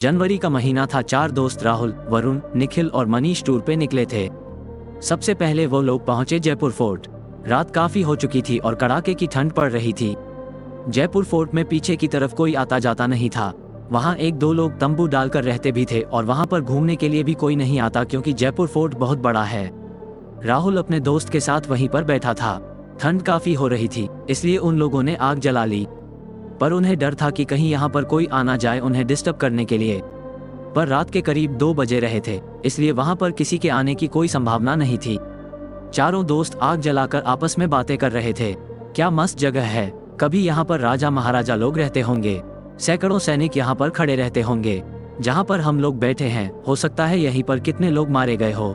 जनवरी का महीना था। 4 दोस्त राहुल, वरुण, निखिल और मनीष टूर पे निकले थे। सबसे पहले वो लोग पहुंचे जयपुर फोर्ट। रात काफी हो चुकी थी और कड़ाके की ठंड पड़ रही थी। जयपुर फोर्ट में पीछे की तरफ कोई आता जाता नहीं था। वहां 1-2 लोग तंबू डालकर रहते भी थे और वहां पर घूमने के लिए भी कोई नहीं आता, क्योंकि जयपुर फोर्ट बहुत बड़ा है। राहुल अपने दोस्त के साथ वहीं पर बैठा था। ठंड काफी हो रही थी, इसलिए उन लोगों ने आग जला ली, पर उन्हें डर था कि कहीं यहाँ पर कोई आ ना जाए उन्हें डिस्टर्ब करने के लिए। पर रात के करीब 2 बजे रहे थे, इसलिए वहां पर किसी के आने की कोई संभावना नहीं थी। चारों दोस्त आग जलाकर आपस में बातें कर रहे थे। क्या मस्त जगह है, कभी यहाँ पर राजा महाराजा लोग रहते होंगे, सैकड़ों सैनिक यहाँ पर खड़े रहते होंगे। जहाँ पर हम लोग बैठे हैं, हो सकता है यहीं पर कितने लोग मारे गए हो।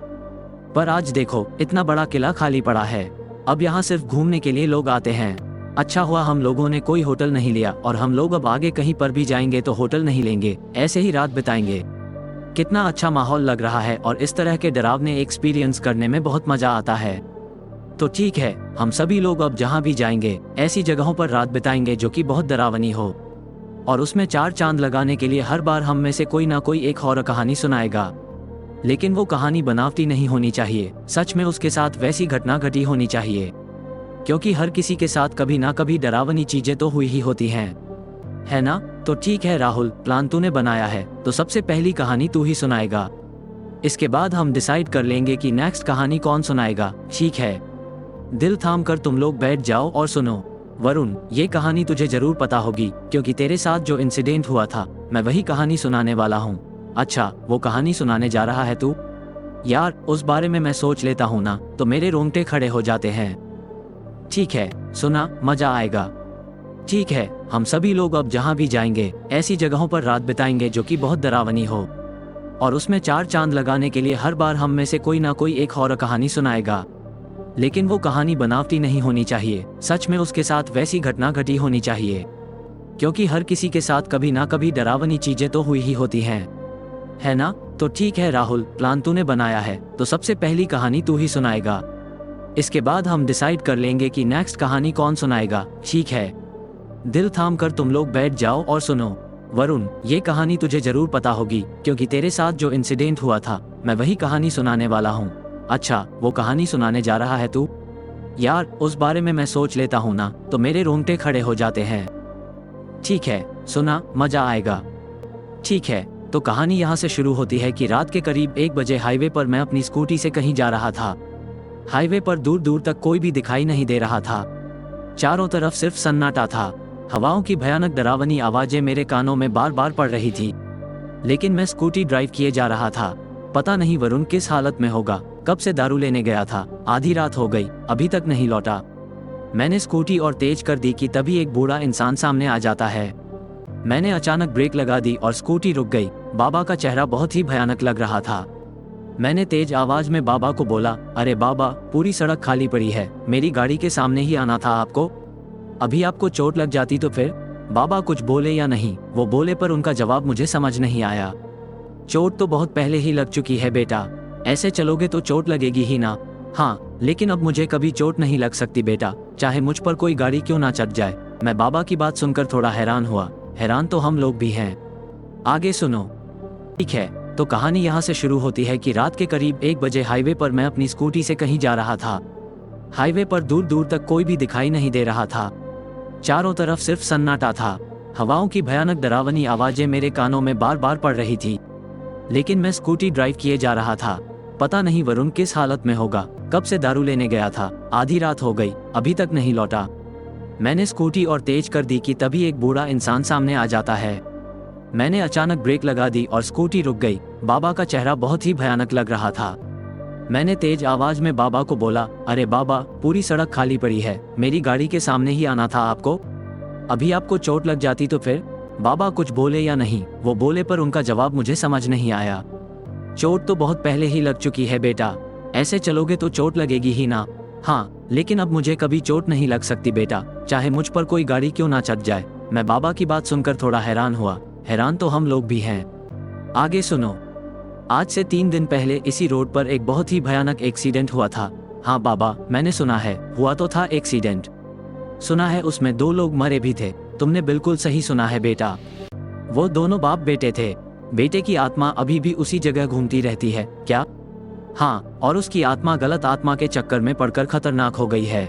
पर आज देखो, इतना बड़ा किला खाली पड़ा है। अब यहाँ सिर्फ घूमने के लिए लोग आते हैं। अच्छा हुआ हम लोगों ने कोई होटल नहीं लिया, और हम लोग अब आगे कहीं पर भी जाएंगे तो होटल नहीं लेंगे, ऐसे ही रात बिताएंगे। कितना अच्छा माहौल लग रहा है और इस तरह के डरावने एक्सपीरियंस करने में बहुत मजा आता है। तो ठीक है, हम सभी लोग अब जहाँ भी जाएंगे ऐसी जगहों पर रात बिताएंगे जो कि बहुत डरावनी हो, और उसमें 4 चांद लगाने के लिए हर बार हम में से कोई ना कोई एक हॉरर कहानी सुनाएगा। लेकिन वो कहानी बनावटी नहीं होनी चाहिए, सच में उसके साथ वैसी घटना घटी होनी चाहिए, क्योंकि हर किसी के साथ कभी ना कभी डरावनी चीजें तो हुई ही होती हैं, है ना? तो ठीक है राहुल, प्लान तूने बनाया है तो सबसे पहली कहानी तू ही सुनाएगा। इसके बाद हम डिसाइड कर लेंगे कि नेक्स्ट कहानी कौन सुनाएगा, ठीक है? दिल थाम कर तुम लोग बैठ जाओ और सुनो। वरुण, ये कहानी तुझे जरूर पता होगी, क्योंकि तेरे साथ जो इंसिडेंट हुआ था मैं वही कहानी सुनाने वाला हूँ। अच्छा, वो कहानी सुनाने जा रहा है तू? यार, उस बारे में मैं सोच लेता हूँ ना तो मेरे रोंगटे खड़े हो जाते हैं। ठीक है, सुना, मजा आएगा। ठीक है, हम सभी लोग अब जहाँ भी जाएंगे ऐसी जगहों पर रात बिताएंगे जो कि बहुत डरावनी हो, और उसमें 4 चांद लगाने के लिए हर बार हम में से कोई ना कोई एक हॉरर कहानी सुनाएगा। लेकिन वो कहानी बनावटी नहीं होनी चाहिए, सच में उसके साथ वैसी घटना घटी होनी चाहिए, क्योंकि हर किसी के साथ कभी ना कभी डरावनी चीजें तो हुई ही होती हैं, है ना? तो ठीक है राहुल, प्लान तूने बनाया है तो सबसे पहली कहानी तू ही सुनाएगा। इसके बाद हम डिसाइड कर लेंगे कि नेक्स्ट कहानी कौन सुनाएगा, ठीक है? दिल थाम कर तुम लोग बैठ जाओ और सुनो। वरुण, ये कहानी तुझे जरूर पता होगी, क्योंकि तेरे साथ जो इंसिडेंट हुआ था मैं वही कहानी सुनाने वाला हूँ। अच्छा, वो कहानी सुनाने जा रहा है तू? यार, उस बारे में मैं सोच लेता हूँ ना तो मेरे रोंगटे खड़े हो जाते हैं। ठीक है, सुना, मजा आएगा। ठीक है, तो कहानी यहाँ से शुरू होती है कि रात के करीब 1 बजे हाईवे पर मैं अपनी स्कूटी से कहीं जा रहा था। हाईवे पर दूर दूर तक कोई भी दिखाई नहीं दे रहा था। चारों तरफ सिर्फ सन्नाटा था। हवाओं की भयानक डरावनी आवाजें मेरे कानों में बार बार पड़ रही थी। लेकिन मैं स्कूटी ड्राइव किए जा रहा था। पता नहीं वरुण किस हालत में होगा, कब से दारू लेने गया था, आधी रात हो गई, अभी तक नहीं लौटा। मैंने स्कूटी और तेज कर दी कि तभी एक बूढ़ा इंसान सामने आ जाता है। मैंने अचानक ब्रेक लगा दी और स्कूटी रुक गई। बाबा का चेहरा बहुत ही भयानक लग रहा था। मैंने तेज आवाज में बाबा को बोला, अरे बाबा, पूरी सड़क खाली पड़ी है, मेरी गाड़ी के सामने ही आना था आपको। अभी आपको चोट लग जाती तो फिर? बाबा कुछ बोले या नहीं, वो बोले पर उनका जवाब मुझे समझ नहीं आया। चोट तो बहुत पहले ही लग चुकी है बेटा, ऐसे चलोगे तो चोट लगेगी ही ना। हाँ, लेकिन अब मुझे कभी चोट नहीं लग सकती बेटा, चाहे मुझ पर कोई गाड़ी क्यों ना चढ़ जाए। मैं बाबा की बात सुनकर थोड़ा हैरान हुआ। हैरान तो हम लोग भी हैं। आगे सुनो। ठीक है, तो कहानी यहाँ से शुरू होती है कि रात के करीब 1 बजे हाईवे पर मैं अपनी स्कूटी से कहीं जा रहा था। हाईवे पर दूर दूर तक कोई भी दिखाई नहीं दे रहा था। चारों तरफ सिर्फ सन्नाटा था। हवाओं की भयानक डरावनी आवाजें मेरे कानों में बार बार पड़ रही थी। लेकिन मैं स्कूटी ड्राइव किए जा रहा था। पता नहीं वरुण किस हालत में होगा, कब से दारू लेने गया था, आधी रात हो गई, अभी तक नहीं लौटा। मैंने स्कूटी और तेज कर दी कि तभी एक बूढ़ा इंसान सामने आ जाता है। मैंने अचानक ब्रेक लगा दी और स्कूटी रुक गई। बाबा का चेहरा बहुत ही भयानक लग रहा था। मैंने तेज आवाज में बाबा को बोला, अरे बाबा, पूरी सड़क खाली पड़ी है, मेरी गाड़ी के सामने ही आना था आपको। अभी आपको चोट लग जाती तो फिर? बाबा कुछ बोले या नहीं, वो बोले पर उनका जवाब मुझे समझ नहीं आया। चोट तो बहुत पहले ही लग चुकी है बेटा, ऐसे चलोगे तो चोट लगेगी ही ना। हाँ, लेकिन अब मुझे कभी चोट नहीं लग सकती बेटा, चाहे मुझ पर कोई गाड़ी क्यों ना चढ़ जाए। मैं बाबा की बात सुनकर थोड़ा हैरान हुआ। हैरान तो हम लोग भी हैं। आगे सुनो। आज से 3 दिन पहले इसी रोड पर एक बहुत ही भयानक एक्सीडेंट हुआ था। हाँ बाबा, मैंने सुना है, हुआ तो था एक्सीडेंट। सुना है उसमें 2 लोग मरे भी थे। तुमने बिल्कुल सही सुना है बेटा। वो दोनों बाप बेटे थे। बेटे की आत्मा अभी भी उसी जगह घूमती रहती है क्या? हाँ, और उसकी आत्मा गलत आत्मा के चक्कर में पड़कर खतरनाक हो गई है।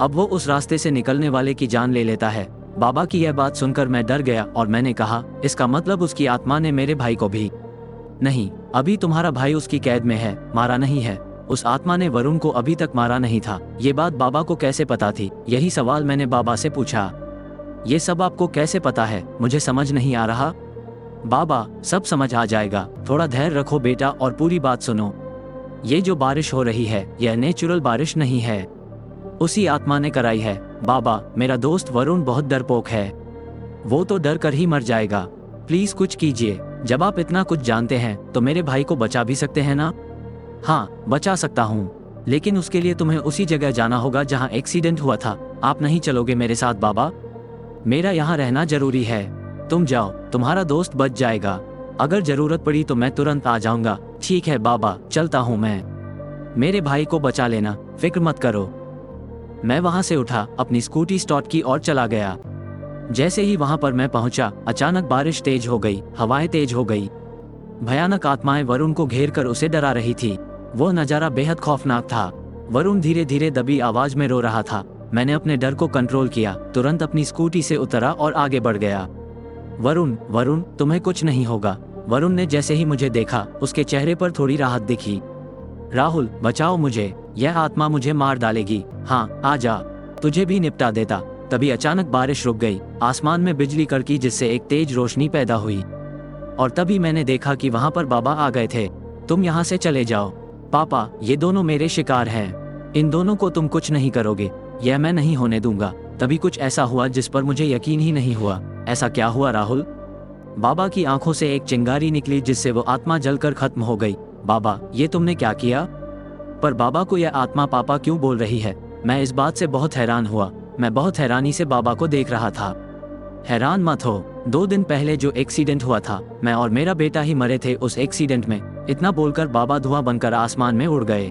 अब वो उस रास्ते से निकलने वाले की जान ले लेता है। बाबा की यह बात सुनकर मैं डर गया और मैंने कहा, इसका मतलब उसकी आत्मा ने मेरे भाई को भी? नहीं, अभी तुम्हारा भाई उसकी कैद में है, मारा नहीं है। उस आत्मा ने वरुण को अभी तक मारा नहीं था। ये बात बाबा को कैसे पता थी? यही सवाल मैंने बाबा से पूछा। ये सब आपको कैसे पता है? मुझे समझ नहीं आ रहा। बाबा, सब समझ आ जाएगा, थोड़ा धैर्य रखो बेटा और पूरी बात सुनो। ये जो बारिश हो रही है यह नेचुरल बारिश नहीं है, उसी आत्मा ने कराई है। बाबा, मेरा दोस्त वरुण बहुत डरपोक है, वो तो डर कर ही मर जाएगा। प्लीज कुछ कीजिए। जब आप इतना कुछ जानते हैं तो मेरे भाई को बचा भी सकते हैं ना? हाँ, बचा सकता हूँ, लेकिन उसके लिए तुम्हें उसी जगह जाना होगा जहाँ एक्सीडेंट हुआ था। आप नहीं चलोगे मेरे साथ बाबा? मेरा यहाँ रहना जरूरी है। तुम जाओ, तुम्हारा दोस्त बच जाएगा। अगर जरूरत पड़ी तो मैं तुरंत आ जाऊंगा। ठीक है बाबा, चलता हूँ मैं। मेरे भाई को बचा लेना, फिक्र मत करो। मैं वहां से उठा, अपनी स्कूटी स्टार्ट की और चला गया। जैसे ही वहां पर मैं पहुंचा, अचानक बारिश तेज हो गई, हवाएं तेज हो गई। भयानक आत्माएं वरुण को घेर कर उसे डरा रही थी। वो नजारा बेहद खौफनाक था। वरुण धीरे धीरे दबी आवाज में रो रहा था। मैंने अपने डर को कंट्रोल किया, तुरंत अपनी स्कूटी से उतरा और आगे बढ़ गया। वरुण, वरुण, तुम्हें कुछ नहीं होगा। वरुण ने जैसे ही मुझे देखा, उसके चेहरे पर थोड़ी राहत दिखी। राहुल, बचाओ मुझे, यह आत्मा मुझे मार डालेगी। हाँ, आ जा, तुझे भी निपटा देता। तभी अचानक बारिश रुक गई, आसमान में बिजली कड़की जिससे एक तेज रोशनी पैदा हुई। और तभी मैंने देखा कि वहां पर बाबा आ गए थे। तुम यहाँ से चले जाओ। पापा, ये दोनों मेरे शिकार हैं, इन दोनों को तुम कुछ नहीं करोगे, यह मैं नहीं होने दूंगा। तभी कुछ ऐसा हुआ जिस पर मुझे यकीन ही नहीं हुआ। ऐसा क्या हुआ राहुल? बाबा की आंखों से एक चिंगारी निकली जिससे वो आत्मा जलकर खत्म हो गई। बाबा, ये तुमने क्या किया? पर बाबा को यह आत्मा पापा क्यों बोल रही है? मैं इस बात से बहुत हैरान हुआ। मैं बहुत हैरानी से बाबा को देख रहा था। हैरान मत हो, 2 दिन पहले जो एक्सीडेंट हुआ था, मैं और मेरा बेटा ही मरे थे उस एक्सीडेंट में। इतना बोलकर बाबा धुआं बनकर आसमान में उड़ गए।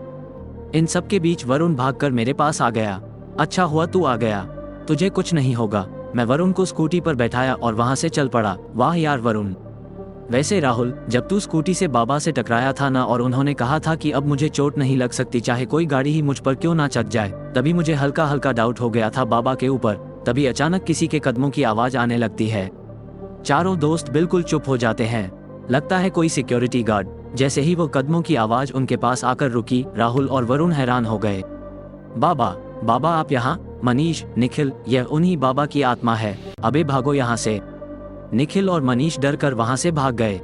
इन सब के बीच वरुण भागकर मेरे पास आ गया। अच्छा हुआ तू आ गया, तुझे कुछ नहीं होगा। मैं वरुण को स्कूटी पर बैठाया और वहां से चल पड़ा। वाह यार वरुण। वैसे राहुल, जब तू स्कूटी से बाबा से टकराया था ना और उन्होंने कहा था कि अब मुझे चोट नहीं लग सकती चाहे कोई गाड़ी ही मुझ पर क्यों ना चढ़ जाए, तभी मुझे हल्का हल्का डाउट हो गया था बाबा के ऊपर। तभी अचानक किसी के कदमों की आवाज आने लगती है। चारों दोस्त बिल्कुल चुप हो जाते हैं। लगता है कोई सिक्योरिटी गार्ड। जैसे ही वो कदमों की आवाज उनके पास आकर रुकी, राहुल और वरुण हैरान हो गए। बाबा, बाबा आप यहाँ? मनीष, निखिल, यह उन्हीं बाबा की आत्मा है। अबे भागो यहाँ से। निखिल और मनीष डर कर वहां से भाग गए।